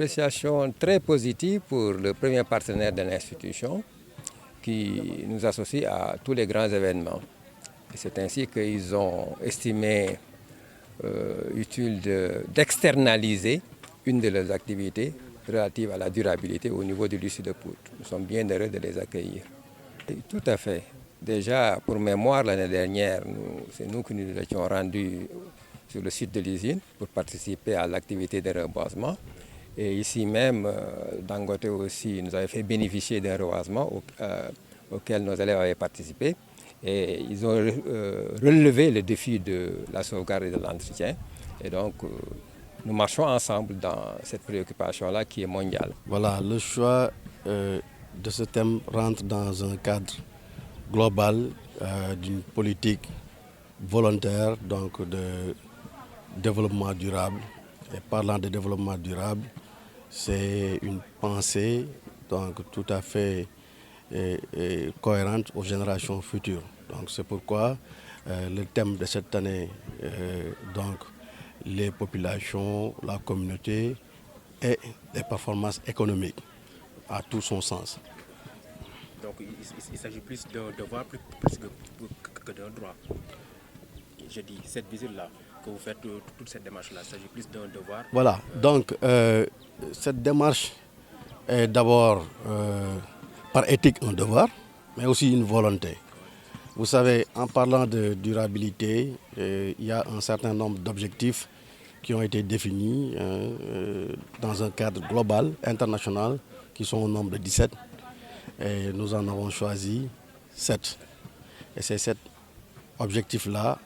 appréciation très positive pour le premier partenaire de l'institution qui nous associe à tous les grands événements. Et c'est ainsi qu'ils ont estimé utile d'externaliser une de leurs activités relative à la durabilité au niveau du lycée de Pout. Nous sommes bien heureux de les accueillir. Et tout à fait. Déjà, pour mémoire, l'année dernière, c'est nous qui nous étions rendus sur le site de l'usine pour participer à l'activité de reboisement. Et ici même, Dangote aussi nous avait fait bénéficier d'un reboisement auquel nos élèves avaient participé. Et ils ont relevé le défi de la sauvegarde et de l'entretien. Et donc, nous marchons ensemble dans cette préoccupation-là qui est mondiale. Voilà, le choix de ce thème rentre dans un cadre global d'une politique volontaire donc de développement durable. Et parlant de développement durable, c'est une pensée donc tout à fait cohérente aux générations futures. Donc c'est pourquoi le thème de cette année, donc les populations, la communauté et les performances économiques, à tout son sens. Donc il s'agit plus d'un devoir plus que d'un droit. Je dis cette visite-là, que vous faites toute cette démarche-là, il s'agit plus d'un devoir. Voilà, donc cette démarche est d'abord par éthique un devoir, mais aussi une volonté. Vous savez, en parlant de durabilité, il y a un certain nombre d'objectifs qui ont été définis dans un cadre global, international, qui sont au nombre de 17. Et nous en avons choisi 7. Et ces 7 objectifs-là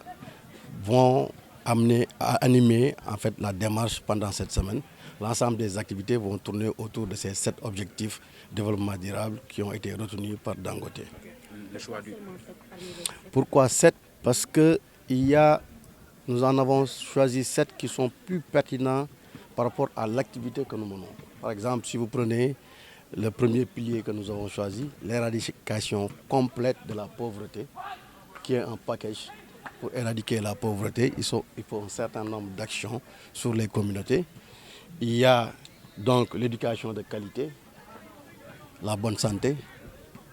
vont amener à animer en fait, la démarche pendant cette semaine. L'ensemble des activités vont tourner autour de ces 7 objectifs de développement durable qui ont été retenus par Dangote. Le choix du... Pourquoi 7? Parce que nous en avons choisi 7 qui sont plus pertinents par rapport à l'activité que nous menons. Par exemple, si vous prenez le premier pilier que nous avons choisi, l'éradication complète de la pauvreté, qui est un package pour éradiquer la pauvreté. Il faut un certain nombre d'actions sur les communautés. Il y a donc l'éducation de qualité, la bonne santé,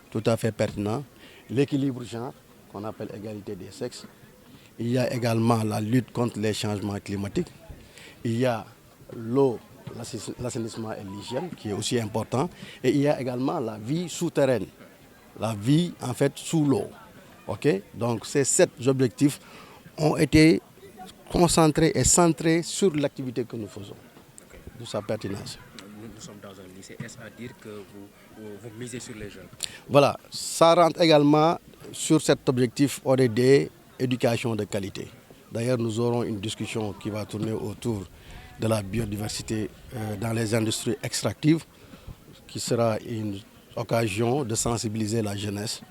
tout à fait pertinent, l'équilibre genre, qu'on appelle égalité des sexes. Il y a également la lutte contre les changements climatiques. Il y a l'eau, l'assainissement et l'hygiène, qui est aussi important. Et il y a également la vie souterraine, la vie en fait sous l'eau. Okay? Donc ces 7 objectifs ont été concentrés et centrés sur l'activité que nous faisons, d'où sa pertinence. Nous sommes dans un lycée, est-ce à dire que vous misez sur les jeunes? Voilà, ça rentre également sur cet objectif ODD, éducation de qualité. D'ailleurs, nous aurons une discussion qui va tourner autour de la biodiversité dans les industries extractives, qui sera une occasion de sensibiliser la jeunesse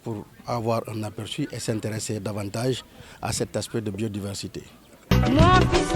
pour avoir un aperçu et s'intéresser davantage à cet aspect de biodiversité. Mon fils